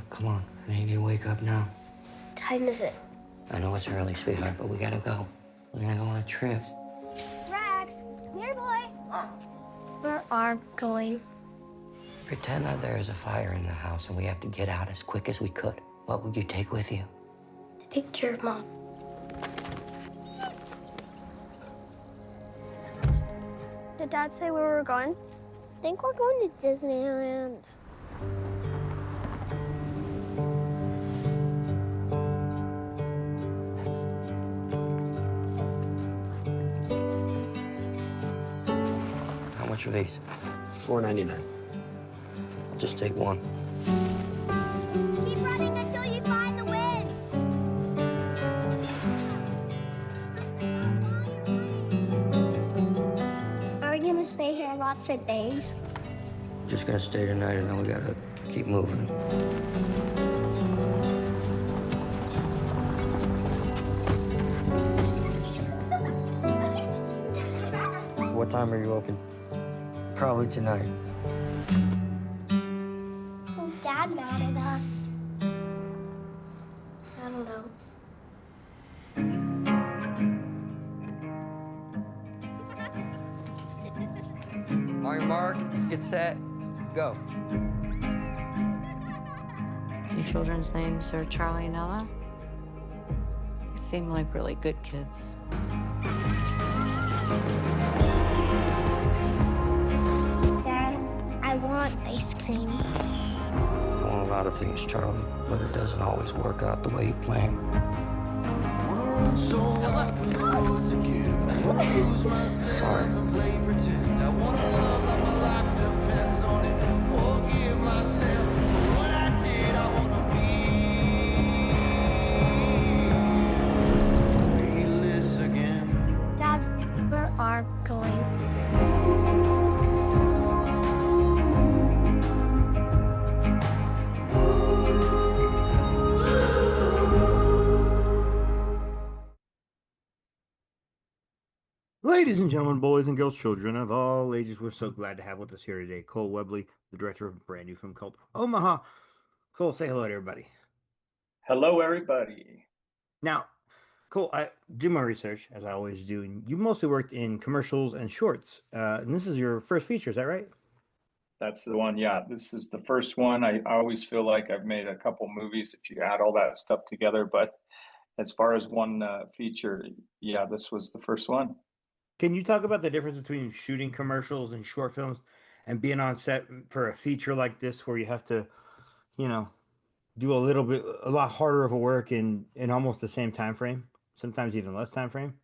Come on. I need you to wake up now. What time is it? I know it's early, sweetheart, but we gotta go. We're gonna go on a trip. Rex, come here, boy. Where are we going? Pretend that there's a fire in the house and we have to get out as quick as we could. What would you take with you? The picture of Mom. Did Dad say where we're going? I think we're going to Disneyland. How much are these? $4.99. I'll just take one. Keep running until you find the wind. Are we gonna stay here lots of days? Just gonna stay tonight and then we gotta keep moving. What time are you open? Probably tonight. Is Dad mad at us? I don't know. On your mark, get set, go. Your children's names are Charlie and Ella. They seem like really good kids. Dad, I want ice cream. I want a lot of things, Charlie, but it doesn't always work out the way you plan. Sorry. Dad, where are we going? Ladies and gentlemen, boys and girls, children of all ages, we're so glad to have with us here today Cole Webley, the director of a brand new film called Omaha. Cole, say hello to everybody. Hello, everybody. Now, Cole, I do my research, as I always do, and you mostly worked in commercials and shorts. And this is your first feature, is that right? That's the one. Yeah, this is the first one. I always feel like I've made a couple movies if you add all that stuff together. But as far as one feature, yeah, this was the first one. Can you talk about the difference between shooting commercials and short films and being on set for a feature like this where you have to, you know, do a lot harder of a work in almost the same time frame, sometimes even less time frame?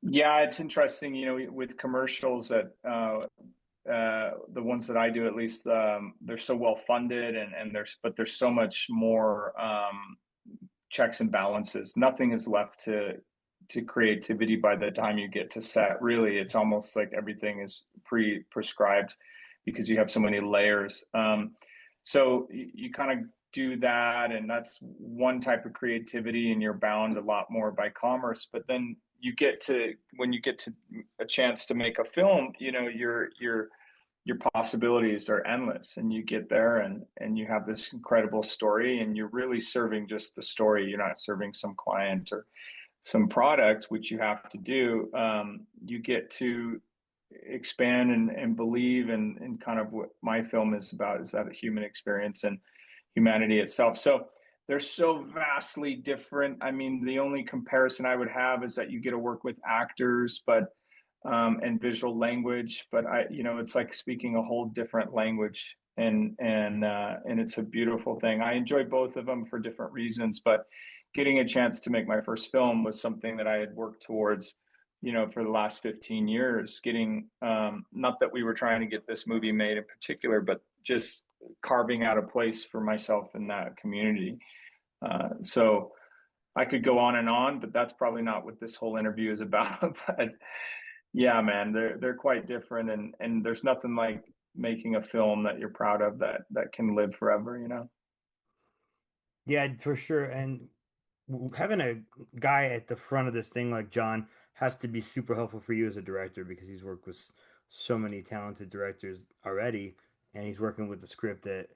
Yeah, it's interesting, with commercials that the ones that I do, at least, they're so well funded and there's so much more checks and balances. Nothing is left to creativity by the time you get to set. Really, it's almost like everything is prescribed because you have so many layers. So you kind of do that, and that's one type of creativity, and you're bound a lot more by commerce. But then when you get to a chance to make a film, your possibilities are endless, and you get there and you have this incredible story, and you're really serving just the story. You're not serving some client or some product, which you have to do. You get to expand and believe in kind of what my film is about, is that a human experience and humanity itself. So they're so vastly different. I mean, the only comparison I would have is that you get to work with actors, but and visual language, but it's like speaking a whole different language, and it's a beautiful thing. I enjoy both of them for different reasons, but getting a chance to make my first film was something that I had worked towards, for the last 15 years. Getting, not that we were trying to get this movie made in particular, but just carving out a place for myself in that community. So I could go on, but that's probably not what this whole interview is about. But yeah, man, they're quite different, and there's nothing like making a film that you're proud of that can live forever. Yeah, for sure. And having a guy at the front of this thing like John has to be super helpful for you as a director because he's worked with so many talented directors already, and he's working with the script that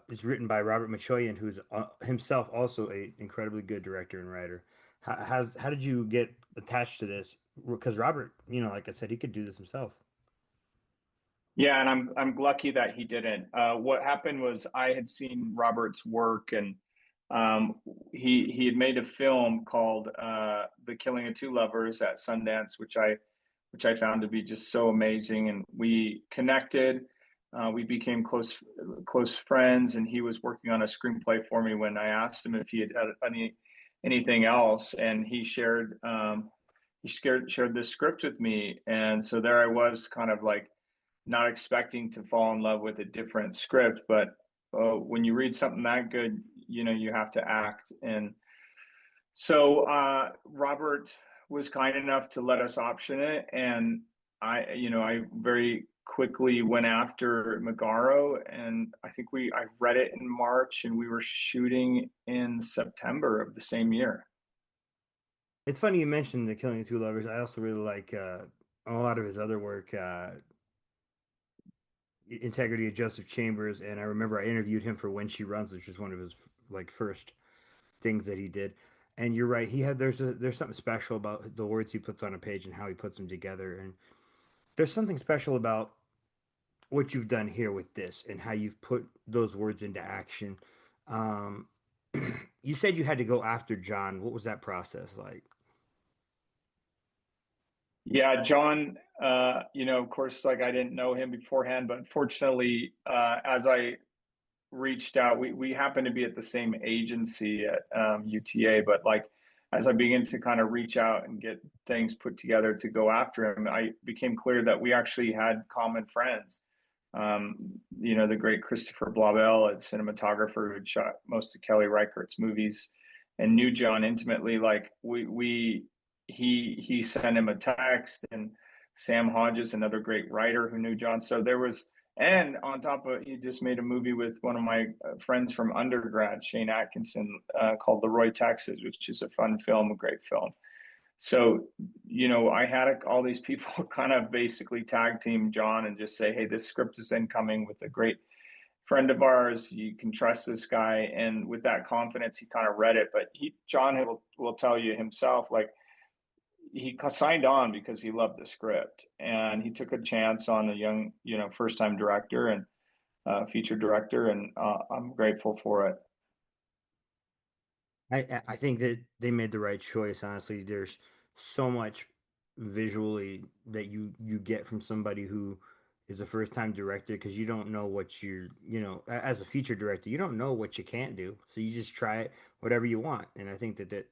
is written by Robert Machoyan, who's himself also a incredibly good director and writer. How did you get attached to this? Because Robert, like I said, he could do this himself. Yeah, and I'm lucky that he didn't. What happened was I had seen Robert's work, and um, he had made a film called "The Killing of Two Lovers" at Sundance, which I found to be just so amazing. And we connected. We became close friends, and he was working on a screenplay for me when I asked him if he had anything else, and he shared this script with me, and so there I was, kind of like not expecting to fall in love with a different script, but when you read something that good, you have to act. And so Robert was kind enough to let us option it, and I very quickly went after Megaro, and I read it in March, and we were shooting in September of the same year. It's funny you mentioned The Killing of Two Lovers. I also really like a lot of his other work, Integrity of Joseph Chambers, and I remember I interviewed him for When She Runs, which was one of his like first things that he did. And you're right, there's something special about the words he puts on a page and how he puts them together. And there's something special about what you've done here with this and how you've put those words into action. Um, you said you had to go after John. What was that process like? Yeah, John, of course, like I didn't know him beforehand, but fortunately, as I reached out, we happened to be at the same agency at UTA, but like as I began to kind of reach out and get things put together to go after him, I became clear that we actually had common friends. The great Christopher Blauvelt, a cinematographer who shot most of Kelly Reichardt's movies and knew John intimately. Like he sent him a text, and Sam Hodges, another great writer who knew John. So there was, and on top of it, he just made a movie with one of my friends from undergrad, Shane Atkinson, called Leroy, Texas, which is a fun film, a great film. So, I had all these people kind of basically tag team John and just say, hey, this script is incoming with a great friend of ours. You can trust this guy. And with that confidence, he kind of read it. But John will tell you himself, like, he signed on because he loved the script, and he took a chance on a young, first time director and feature director. And I'm grateful for it. I think that they made the right choice, honestly. There's so much visually that you get from somebody who is a first time director because you don't know what as a feature director, you don't know what you can't do. So you just try it, whatever you want. And I think that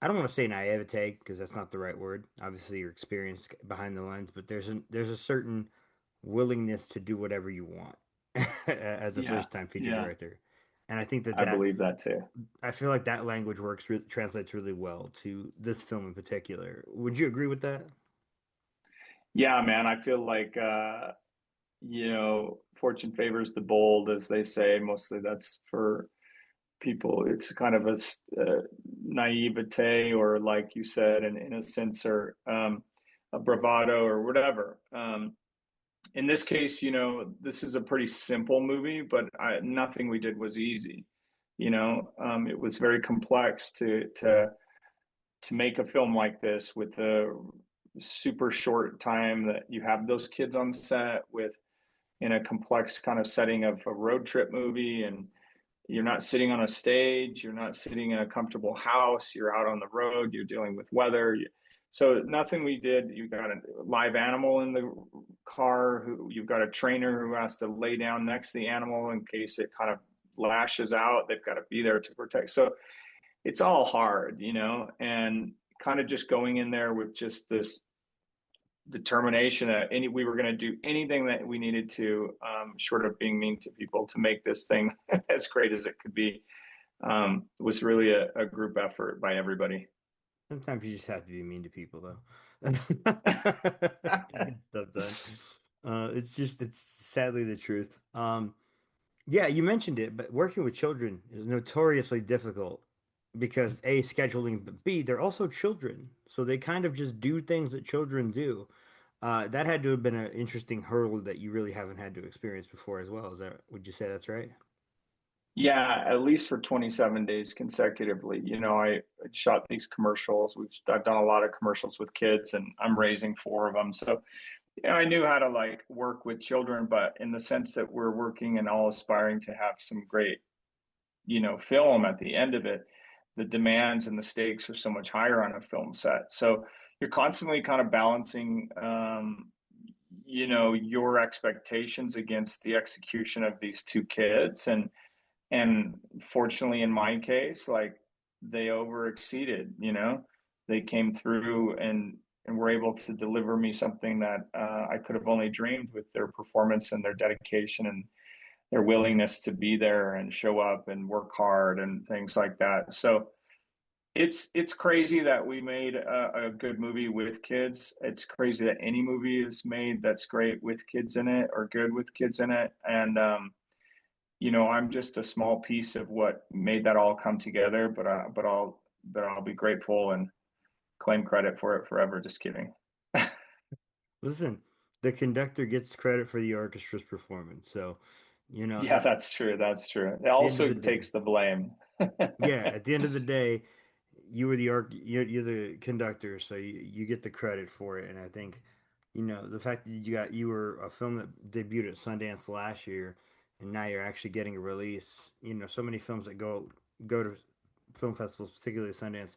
I don't want to say naivete because that's not the right word. Obviously, your experience behind the lens, but there's a certain willingness to do whatever you want as a Yeah, first time feature yeah, director. And I think I believe that too. I feel like that language translates really well to this film in particular. Would you agree with that? Yeah, man, I feel like fortune favors the bold, as they say. Mostly that's for people. It's kind of naivete, or like you said, an innocence, or a bravado, or whatever. In this case, this is a pretty simple movie, but nothing we did was easy. It was very complex to make a film like this with a super short time that you have those kids on set with, in a complex kind of setting of a road trip movie. And you're not sitting on a stage, you're not sitting in a comfortable house, you're out on the road, you're dealing with weather. So nothing we did, you've got a live animal in the car, who you've got a trainer who has to lay down next to the animal in case it kind of lashes out. They've got to be there to protect. So it's all hard, and kind of just going in there with just this determination that we were going to do anything that we needed to, short of being mean to people, to make this thing as great as it could be. Was really a group effort by everybody. Sometimes you just have to be mean to people, though, to get stuff done. It's sadly the truth. Yeah, you mentioned it, but working with children is notoriously difficult because A, scheduling, but B, they're also children. So they kind of just do things that children do. That had to have been an interesting hurdle that you really haven't had to experience before as well. Would you say that's right? Yeah, at least for 27 days consecutively. I shot these commercials. I've done a lot of commercials with kids, and I'm raising four of them. So I knew how to like work with children, but in the sense that we're working and all aspiring to have some great, film at the end of it, the demands and the stakes are so much higher on a film set. So you're constantly kind of balancing, your expectations against the execution of these two kids. And fortunately, in my case, like they over exceeded, they came through and were able to deliver me something that I could have only dreamed with their performance and their dedication and their willingness to be there and show up and work hard and things like that. So it's crazy that we made a good movie with kids. It's crazy that any movie is made that's great with kids in it or good with kids in it. And I'm just a small piece of what made that all come together. But I'll be grateful and claim credit for it forever. Just kidding. Listen, the conductor gets credit for the orchestra's performance. So, Yeah, that's true. That's true. It at the end of also the day, takes the blame. yeah, at the end of the day, you were the you're the conductor, so you get the credit for it. And I think, the fact that you were a film that debuted at Sundance last year, and now you're actually getting a release. So many films that go to film festivals, particularly Sundance,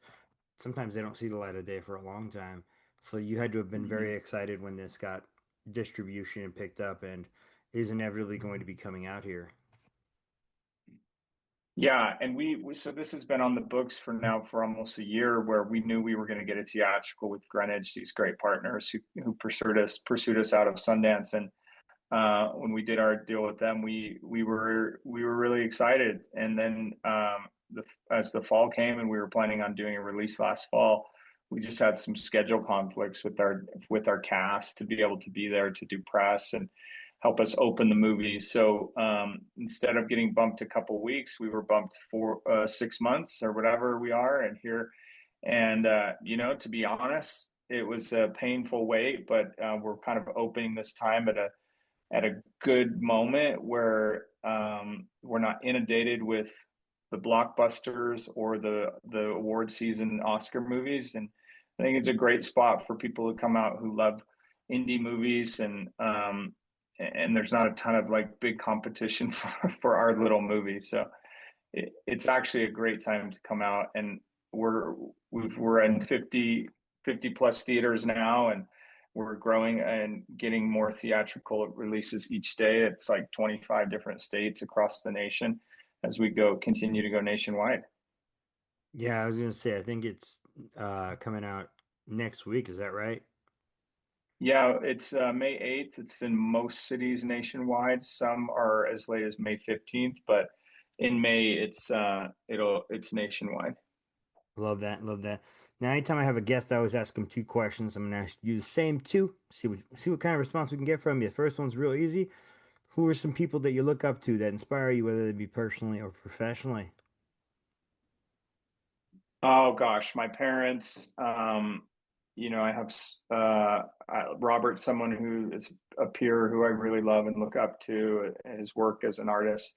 sometimes they don't see the light of day for a long time. So you had to have been very excited when this got distribution and picked up and is inevitably going to be coming out here. Yeah, and so this has been on the books for almost a year, where we knew we were going to get a theatrical with Greenwich, these great partners who pursued us out of Sundance. And when we did our deal with them, we were really excited. And then as the fall came and we were planning on doing a release last fall, we just had some schedule conflicts with our cast to be able to be there to do press and help us open the movie. So instead of getting bumped a couple weeks, we were bumped for 6 months or whatever we are, and here. And to be honest, it was a painful wait, but we're kind of opening this time at a good moment where we're not inundated with the blockbusters or the award season Oscar movies. And I think it's a great spot for people to come out who love indie movies, and there's not a ton of like big competition for our little movie. So it's actually a great time to come out. And we're in 50 plus theaters now, and we're growing and getting more theatrical releases each day. It's like 25 different states across the nation as we continue to go nationwide. Yeah, I was gonna say, I think it's coming out next week. Is that right? Yeah, it's May 8th. It's in most cities nationwide. Some are as late as May 15th, but in May it's nationwide. Love that. Love that. Now, anytime I have a guest, I always ask them two questions. I'm gonna ask you the same two. See what kind of response we can get from you. The first one's real easy. Who are some people that you look up to that inspire you, whether it be personally or professionally? Oh gosh, my parents. I have Robert, someone who is a peer who I really love and look up to his work as an artist.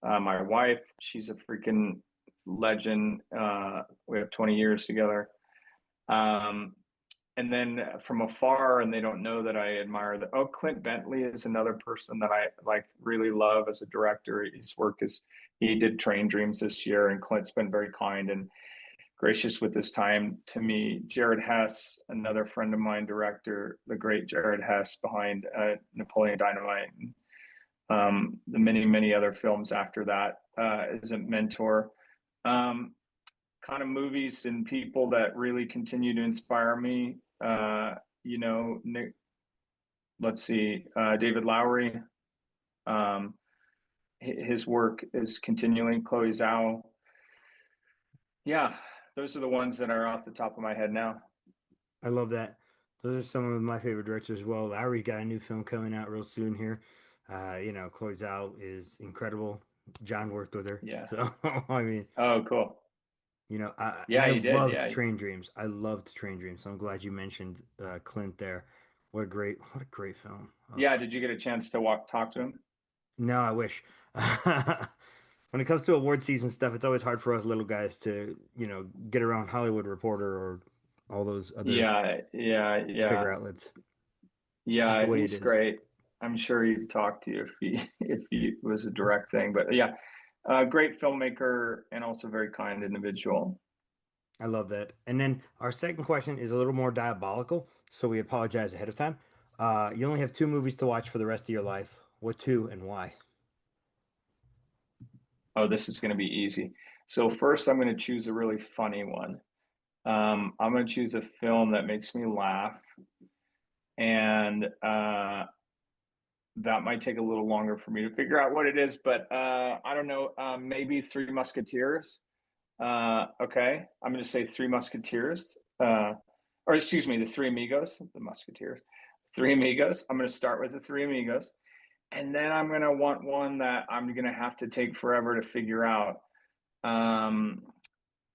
My wife, she's a freaking legend. We have 20 years together. Um, and then from afar, and they don't know that I admire that. Oh, Clint Bentley is another person that I like really love as a director. His work is he did Train Dreams this year, and Clint's been very kind and gracious with his time to me. Jared Hess, another friend of mine, director, the great Jared Hess behind Napoleon Dynamite, and the many, many other films after that, is a mentor. Um, Kind of movies and people that really continue to inspire me. Nick, let's see, David Lowery. Um, his work is continuing. Chloe Zhao. Yeah, those are the ones that are off the top of my head now. I love that. Those are some of my favorite directors as well. Lowry's got a new film coming out real soon here. Chloe Zhao is incredible. John worked with her, Yeah. so I mean, Oh, cool. and Yeah, I you did. loved Yeah. Train Dreams. I loved Train Dreams. So I'm glad you mentioned Clint there. What a great film. Ugh. Yeah. Did you get a chance to talk to him? No, I wish. when it comes to award season stuff, it's always hard for us little guys to, get around Hollywood Reporter or all those other Yeah, yeah, bigger yeah, outlets. It's just the yeah. way it He's is. great. I'm sure he'd talk to you if he if he was a direct thing. But yeah, great filmmaker and also very kind individual. I love that. And then our second question is a little more diabolical, so we apologize ahead of time. You only have two movies to watch for the rest of your life. What two and why? Oh, this is going to be easy. So first, I'm going to choose a really funny one. I'm going to choose a film that makes me laugh, and that might take a little longer for me to figure out what it is. But I don't know. Maybe Three Musketeers. Okay, I'm going to say Three Musketeers. Or excuse me, the Three Amigos, the Musketeers, Three Amigos. I'm going to start with the Three Amigos, and then I'm going to want one that I'm going to have to take forever to figure out. Um,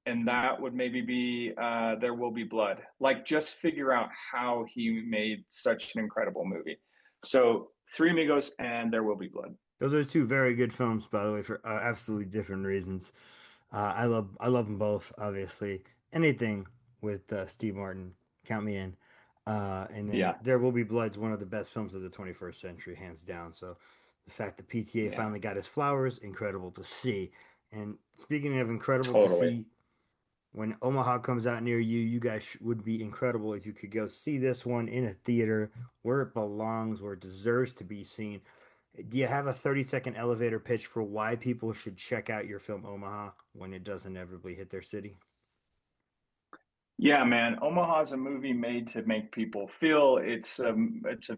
and that would maybe be There Will Be Blood. Like, just figure out how he made such an incredible movie. So, Three Amigos and There Will Be Blood. Those are two very good films, by the way, for absolutely different reasons. I love them both. Obviously, anything with Steve Martin, count me in. And then Yeah, There Will Be Blood's one of the best films of the 21st century, hands down. So the fact that PTA yeah, finally got his flowers, incredible to see. And speaking of incredible to totally. see, when Omaha comes out near you, you guys would be incredible if you could go see this one in a theater where it belongs, where it deserves to be seen. Do you have a 30-second elevator pitch for why people should check out your film Omaha when it does inevitably hit their city? Yeah, man. Omaha's a movie made to make people feel. It's a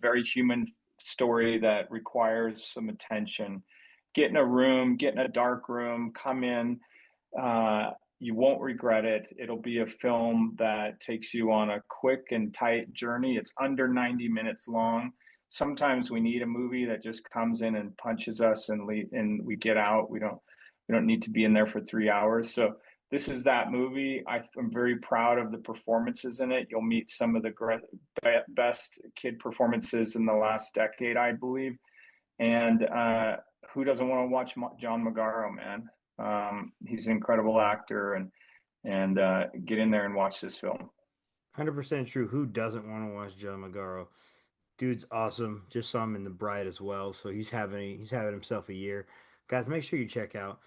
very human story that requires some attention. Get in a room, get in a dark room, come in. You won't regret it. It'll be a film that takes you on a quick and tight journey. It's under 90 minutes long. Sometimes we need a movie that just comes in and punches us and we get out. We don't need to be in there for 3 hours. So this is that movie. I'm very proud of the performances in it. You'll meet some of the best kid performances in the last decade, I believe. And who doesn't want to watch John Magaro, man? He's an incredible actor, and get in there and watch this film. 100% true. Who doesn't want to watch Joe Magaro? Dude's awesome. Just saw him in The Bride as well, so he's having himself a year. Guys, make sure you check out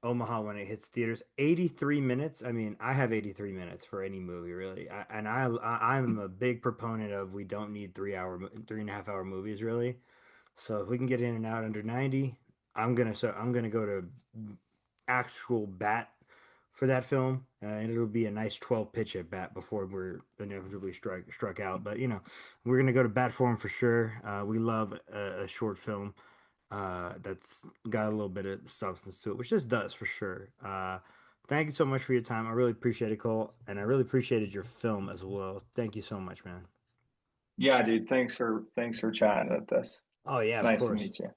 Omaha when it hits theaters. 83 minutes. I mean, I have 83 minutes for any movie, really. I'm a big proponent of we don't need 3.5 hour movies, really. So if we can get in and out under 90, I'm gonna go to actual bat for that film, and it'll be a nice 12 pitch at bat before we're inevitably struck out. But we're gonna go to bat for him for sure. We love a short film that's got a little bit of substance to it, which this does for sure. Thank you so much for your time. I really appreciate it, Cole, and I really appreciated your film as well. Thank you so much, man. Yeah, dude. Thanks for chatting with us. Oh yeah, of Nice to course. meet you.